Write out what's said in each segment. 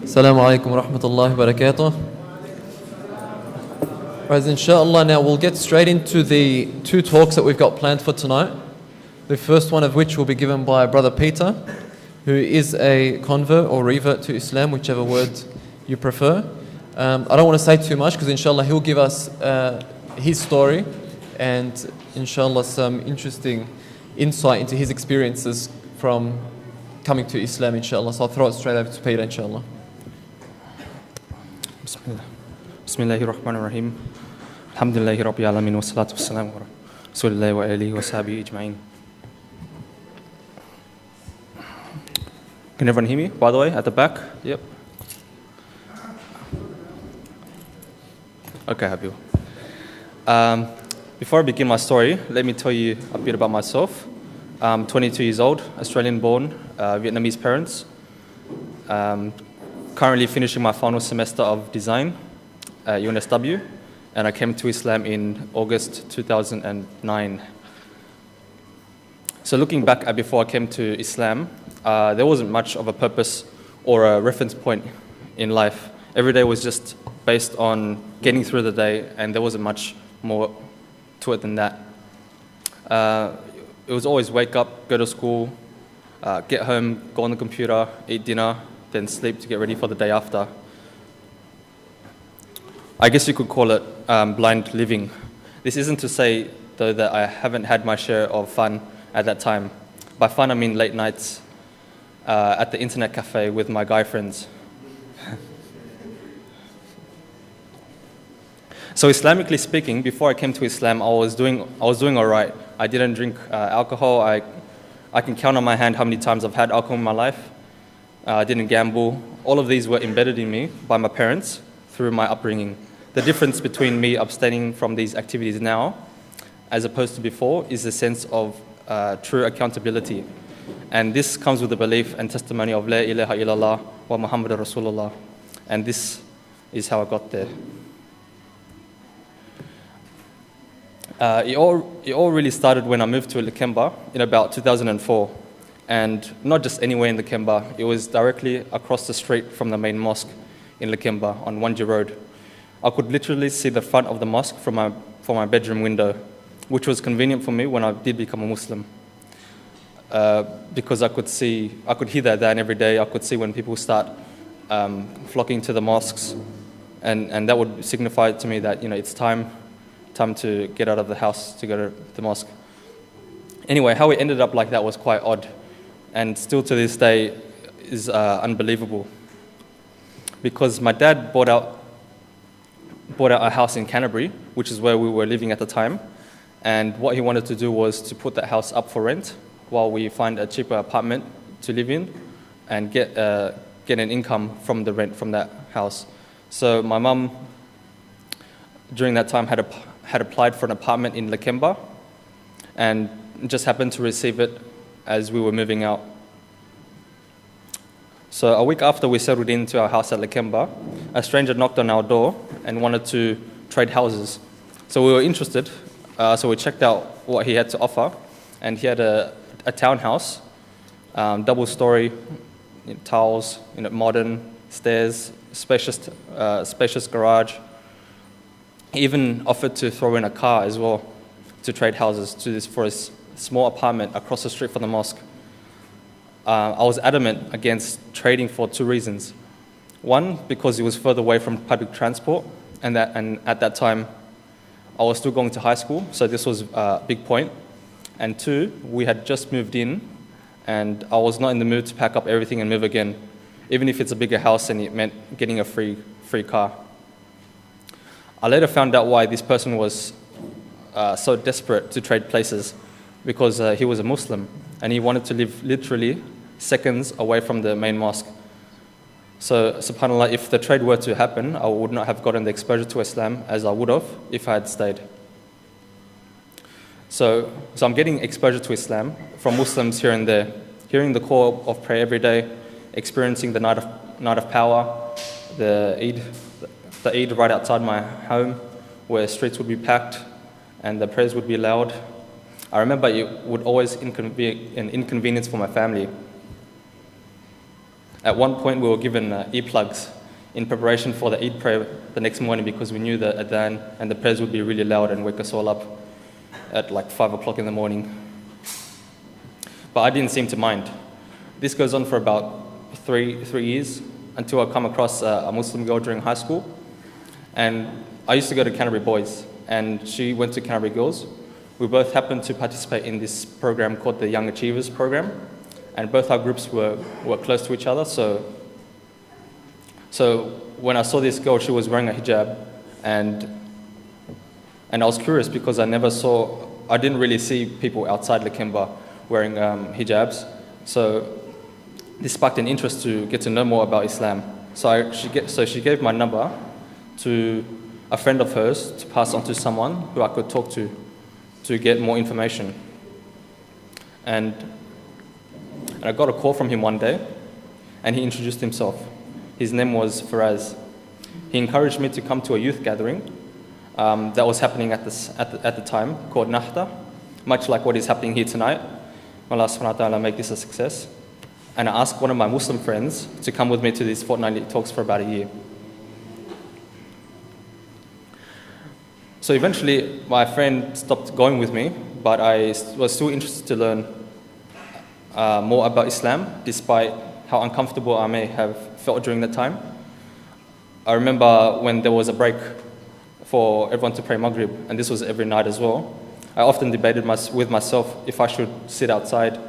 Assalamu alaikum wa rahmatullahi wa barakatuh. Right, inshallah, now we'll get straight into the two talks that we've got planned for tonight. The first one of which will be given by Brother Peter, who is a convert or revert to Islam, whichever word you prefer. I don't want to say too much because inshallah he'll give us his story and inshallah some interesting insight into his experiences from coming to Islam, inshallah. So I'll throw it straight over to Peter, inshallah. Bismillahir Rahmanir Rahim. Alhamdulillahi Rabbil Alamin wa salatu wassalamu ala Rasulillahi wa alihi wa sahbihi ajma'in. Can everyone hear me, by the way, at the back? Yep. Okay, happy. Before I begin my story, let me tell you a bit about myself. I'm 22 years old, Australian-born, Vietnamese parents. Currently finishing my final semester of design at UNSW, and I came to Islam in August 2009. So looking back at before I came to Islam, there wasn't much of a purpose or a reference point in life. Every day was just based on getting through the day, and there wasn't much more to it than that. It was always wake up, go to school, get home, go on the computer, eat dinner, then sleep to get ready for the day after. I guess you could call it blind living. This isn't to say, though, that I haven't had my share of fun at that time. By fun, I mean late nights at the internet cafe with my guy friends. So Islamically speaking, before I came to Islam, I was doing all right. I didn't drink alcohol. I can count on my hand how many times I've had alcohol in my life. I didn't gamble. All of these were embedded in me by my parents through my upbringing. The difference between me abstaining from these activities now, as opposed to before, is the sense of true accountability. And this comes with the belief and testimony of La ilaha illallah wa Muhammadur Rasulullah. And this is how I got there. It all really started when I moved to Lakemba in about 2004. And not just anywhere in Lakemba, it was directly across the street from the main mosque in Lakemba on Wanji Road. I could literally see the front of the mosque from my bedroom window, which was convenient for me when I did become a Muslim. Because I could hear the adhan every day. I could see when people start flocking to the mosques, and that would signify to me that it's time to get out of the house to go to the mosque. Anyway, how it ended up like that was quite odd, and still to this day is unbelievable. Because my dad bought out a house in Canterbury, which is where we were living at the time, and what he wanted to do was to put that house up for rent while we find a cheaper apartment to live in and get an income from the rent from that house. So my mum, during that time, had applied for an apartment in Lakemba and just happened to receive it as we were moving out. So a week after we settled into our house at Lakemba, a stranger knocked on our door and wanted to trade houses. So we were interested, so we checked out what he had to offer, and he had a townhouse, double-story, tiles, modern stairs, spacious garage. He even offered to throw in a car as well to trade houses for his small apartment across the street from the mosque. I was adamant against trading for two reasons. One, because it was further away from public transport, and at that time I was still going to high school, so this was a big point. And two, we had just moved in, and I was not in the mood to pack up everything and move again, even if it's a bigger house and it meant getting a free car. I later found out why this person was so desperate to trade places, because he was a Muslim and he wanted to live literally seconds away from the main mosque. So subhanAllah, if the trade were to happen, I would not have gotten the exposure to Islam as I would have if I had stayed. So I'm getting exposure to Islam from Muslims here and there, hearing the call of prayer every day, experiencing the night of power, the Eid right outside my home, where streets would be packed and the prayers would be loud. I remember it would always be an inconvenience for my family. At one point, we were given earplugs in preparation for the Eid prayer the next morning because we knew the adhan and the prayers would be really loud and wake us all up at like 5 o'clock in the morning. But I didn't seem to mind. This goes on for about three years until I come across a Muslim girl during high school. And I used to go to Canterbury Boys, and she went to Canterbury Girls. We both happened to participate in this program called the Young Achievers program, and both our groups were close to each other. So when I saw this girl, she was wearing a hijab, and I was curious because I didn't really see people outside Lakemba wearing hijabs. So this sparked an interest to get to know more about Islam. So she gave my number to a friend of hers to pass on to someone who I could talk to get more information. And I got a call from him one day, and he introduced himself. His name was Faraz. He encouraged me to come to a youth gathering that was happening at the time called Nahda, much like what is happening here tonight. May Allah subhanahu wa ta'ala make this a success. And I asked one of my Muslim friends to come with me to these fortnightly talks for about a year. So eventually, my friend stopped going with me, but I was still interested to learn more about Islam, despite how uncomfortable I may have felt during that time. I remember when there was a break for everyone to pray Maghrib, and this was every night as well, I often debated with myself if I should sit outside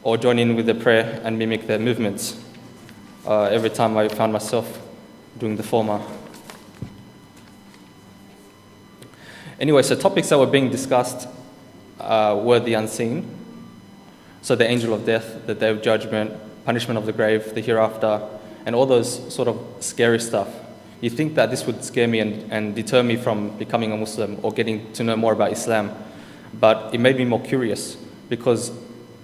or join in with the prayer and mimic their movements. Every time I found myself doing the former. Anyway, so topics that were being discussed were the unseen. So the angel of death, the day of judgment, punishment of the grave, the hereafter, and all those sort of scary stuff. You think that this would scare me and deter me from becoming a Muslim or getting to know more about Islam. But it made me more curious because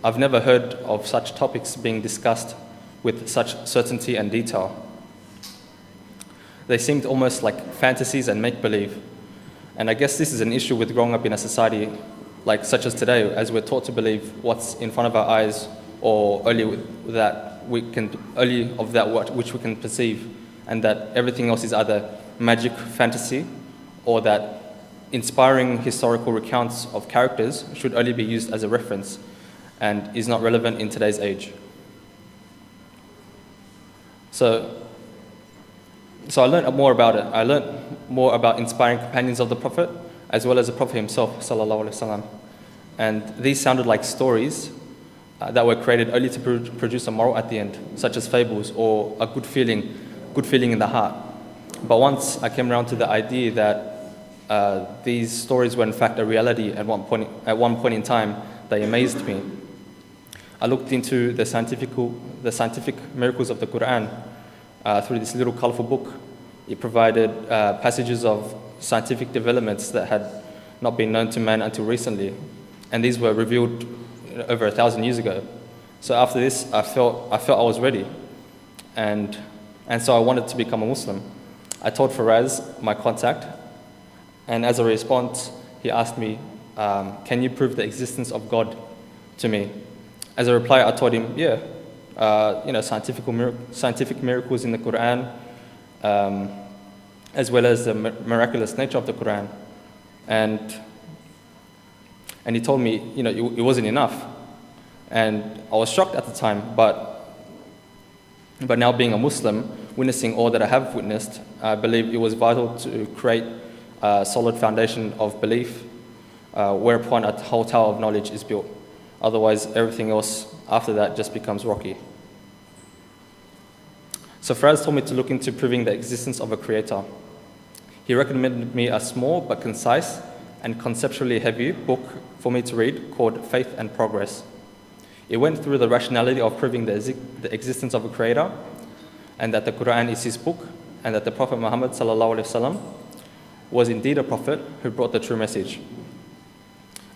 I've never heard of such topics being discussed with such certainty and detail. They seemed almost like fantasies and make-believe. And I guess this is an issue with growing up in a society such as today, as we're taught to believe what's in front of our eyes or only of that which we can perceive, and that everything else is either magic fantasy or that inspiring historical recounts of characters should only be used as a reference and is not relevant in today's age. So I learned more about it. I learned more about inspiring companions of the Prophet, as well as the Prophet himself, sallallahu alaihi wasallam. And these sounded like stories that were created only to produce a moral at the end, such as fables or a good feeling in the heart. But once I came around to the idea that these stories were in fact a reality at one point in time, they amazed me. I looked into the scientific miracles of the Quran through this little colorful book. It provided passages of scientific developments that had not been known to man until recently, and these were revealed over 1,000 years ago. So after this, I felt I was ready, and so I wanted to become a Muslim. I told Faraz, my contact, and as a response, he asked me, "Can you prove the existence of God to me?" As a reply, I told him, "Yeah, scientific miracles in the Quran, as well as the miraculous nature of the Quran." And he told me, it wasn't enough. And I was shocked at the time, but now being a Muslim, witnessing all that I have witnessed, I believe it was vital to create a solid foundation of belief, whereupon a whole tower of knowledge is built. Otherwise, everything else after that just becomes rocky. So Faraz told me to look into proving the existence of a creator. He recommended me a small but concise and conceptually heavy book for me to read called Faith and Progress. It went through the rationality of proving the existence of a creator, and that the Quran is his book, and that the Prophet Muhammad ﷺ was indeed a prophet who brought the true message.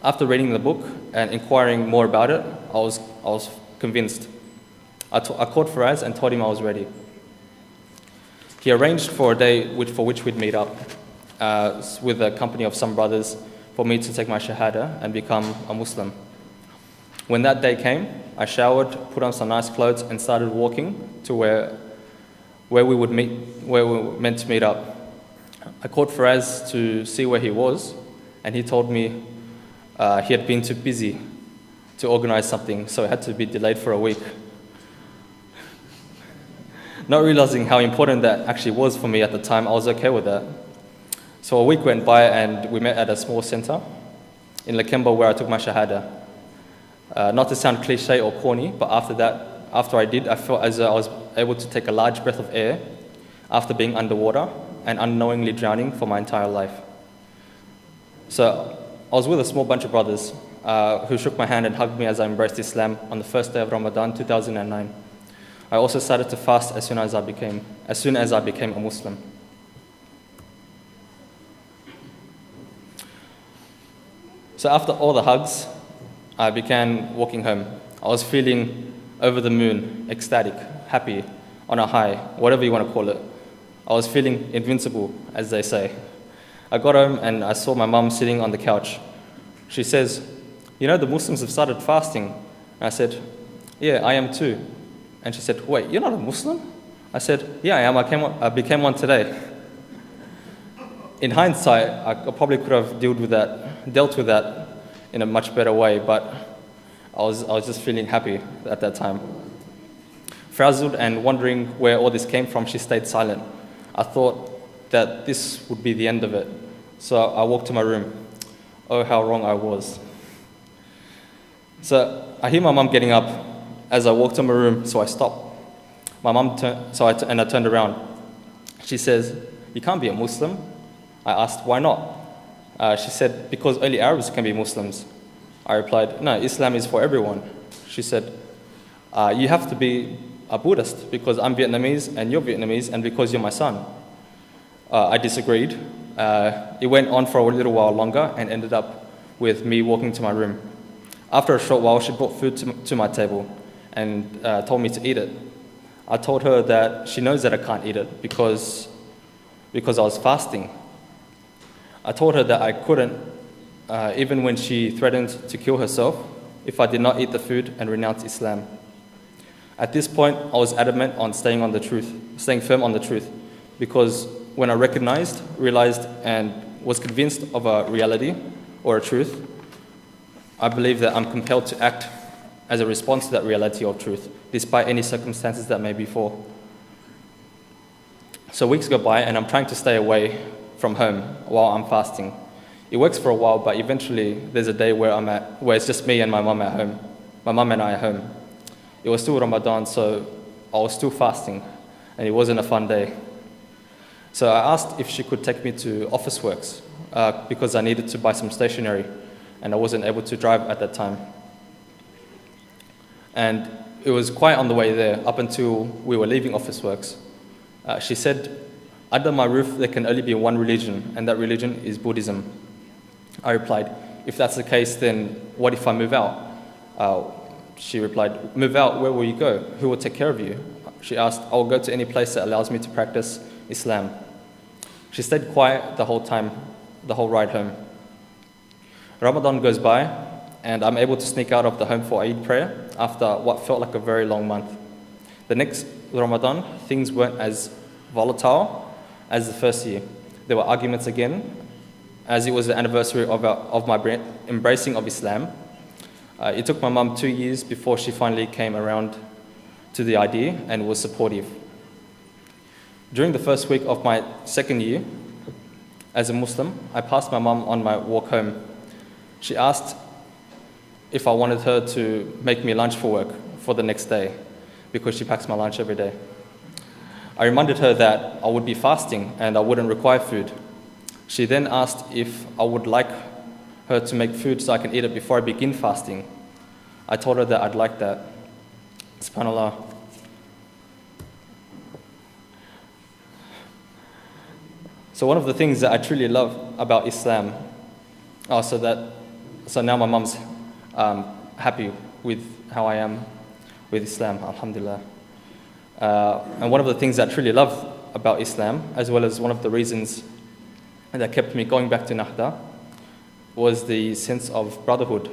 After reading the book and inquiring more about it, I was convinced. I called Faraz and told him I was ready. He arranged for a day for which we'd meet up with a company of some brothers for me to take my Shahada and become a Muslim. When that day came, I showered, put on some nice clothes, and started walking to where we were meant to meet up. I called Faraz to see where he was, and he told me he had been too busy to organize something, so it had to be delayed for a week. Not realizing how important that actually was for me at the time, I was okay with that. So a week went by and we met at a small center in Lakemba where I took my Shahada. Not to sound cliche or corny, but after I did, I felt as though I was able to take a large breath of air after being underwater and unknowingly drowning for my entire life. So I was with a small bunch of brothers who shook my hand and hugged me as I embraced Islam on the first day of Ramadan 2009. I also started to fast as soon as I became a Muslim. So after all the hugs, I began walking home. I was feeling over the moon, ecstatic, happy, on a high, whatever you want to call it. I was feeling invincible, as they say. I got home and I saw my mum sitting on the couch. She says, "You know, the Muslims have started fasting." And I said, "Yeah, I am too." And she said, "Wait, you're not a Muslim?" I said, "Yeah, I am. I became one today." In hindsight, I probably could have dealt with that in a much better way, but I was just feeling happy at that time. Frazzled and wondering where all this came from, she stayed silent. I thought that this would be the end of it. So I walked to my room. Oh, how wrong I was. So I hear my mum getting up as I walked to my room, so I stopped. My mum I turned around. She says, "You can't be a Muslim." I asked, "Why not?" She said, "Because only Arabs can be Muslims." I replied, "No, Islam is for everyone." She said, "You have to be a Buddhist because I'm Vietnamese and you're Vietnamese and because you're my son." I disagreed. It went on for a little while longer and ended up with me walking to my room. After a short while, she brought food to my table and told me to eat it. I told her that she knows that I can't eat it because I was fasting. I told her that I couldn't, even when she threatened to kill herself if I did not eat the food and renounce Islam. At this point, I was adamant on staying firm on the truth, because when I realized, and was convinced of a reality or a truth, I believe that I'm compelled to act as a response to that reality or truth, despite any circumstances that may befall. So weeks go by and I'm trying to stay away from home while I'm fasting. It works for a while, but eventually there's a day where it's just me and my mum at home. My mum and I at home. It was still Ramadan, so I was still fasting, and it wasn't a fun day. So I asked if she could take me to Officeworks because I needed to buy some stationery, and I wasn't able to drive at that time. And it was quiet on the way there up until we were leaving Officeworks. She said, "Under my roof there can only be one religion, and that religion is Buddhism." I replied, "If that's the case, then what if I move out?" She replied, "Move out, where will you go? Who will take care of you?" She asked, "I will go to any place that allows me to practice Islam." She stayed quiet the whole time, the whole ride home. Ramadan goes by, and I'm able to sneak out of the home for Eid prayer after what felt like a very long month. The next Ramadan, things weren't as volatile as the first year. There were arguments again, as it was the anniversary of my embracing of Islam. It took my mum 2 years before she finally came around to the idea and was supportive. During the first week of my second year as a Muslim, I passed my mum on my walk home. She asked if I wanted her to make me lunch for work for the next day, because she packs my lunch every day. I reminded her that I would be fasting and I wouldn't require food. She then asked if I would like her to make food so I can eat it before I begin fasting. I told her that I'd like that. SubhanAllah. So one of the things that I truly love about Islam, so now my mum's happy with how I am with Islam, alhamdulillah. And one of the things that I truly love about Islam, as well as one of the reasons that kept me going back to Nahda, was the sense of brotherhood.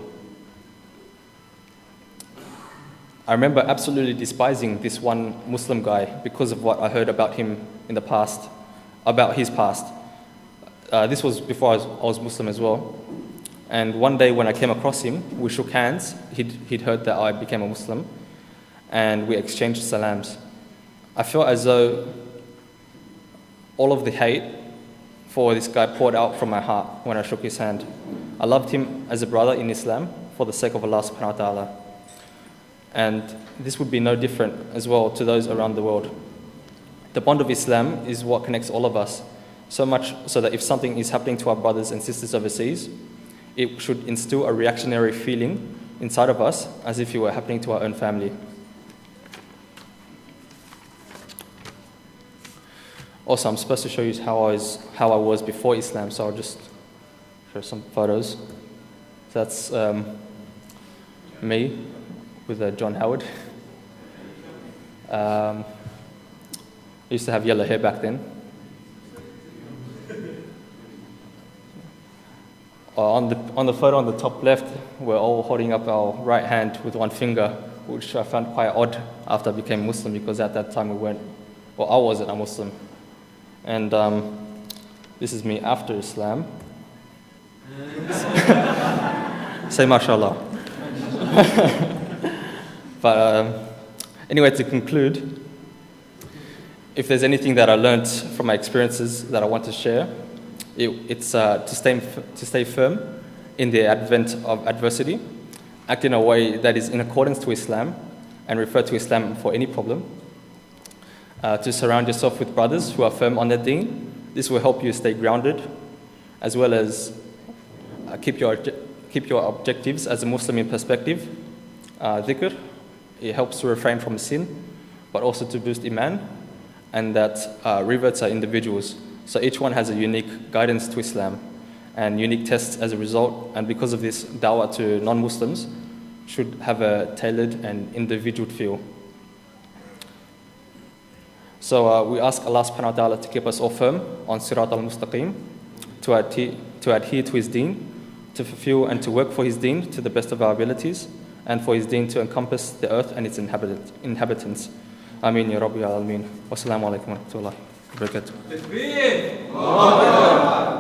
I remember absolutely despising this one Muslim guy because of what I heard about him in the past, about his past. This was before I was Muslim as well. And one day when I came across him, we shook hands. He'd heard that I became a Muslim, and we exchanged salams. I felt as though all of the hate for this guy poured out from my heart when I shook his hand. I loved him as a brother in Islam for the sake of Allah subhanahu wa ta'ala. And this would be no different as well to those around the world. The bond of Islam is what connects all of us, so much so that if something is happening to our brothers and sisters overseas, it should instill a reactionary feeling inside of us as if it were happening to our own family. Also, I'm supposed to show you how I was before Islam, so I'll just show some photos. That's me with John Howard. I used to have yellow hair back then. On the photo on the top left, we're all holding up our right hand with one finger, which I found quite odd after I became Muslim, because at that time I wasn't a Muslim. And this is me after Islam. Say mashallah. But anyway, to conclude, if there's anything that I learned from my experiences that I want to share, it's to stay firm in the advent of adversity, act in a way that is in accordance to Islam, and refer to Islam for any problem. To surround yourself with brothers who are firm on their deen. This will help you stay grounded, as well as keep your objectives as a Muslim in perspective. Dhikr, it helps to refrain from sin, but also to boost iman, and that reverts are individuals. So each one has a unique guidance to Islam and unique tests as a result, and because of this, dawah to non-Muslims should have a tailored and individual feel. So we ask Allah subhanahu wa ta'ala to keep us all firm on Sirat al-Mustaqim, to adhere to His deen, to fulfill and to work for His deen to the best of our abilities, and for His deen to encompass the earth and its inhabitants. Ameen ya Rabbi al-Alameen. Wassalamu alaikum wa rahmatullahi wa barakatuh.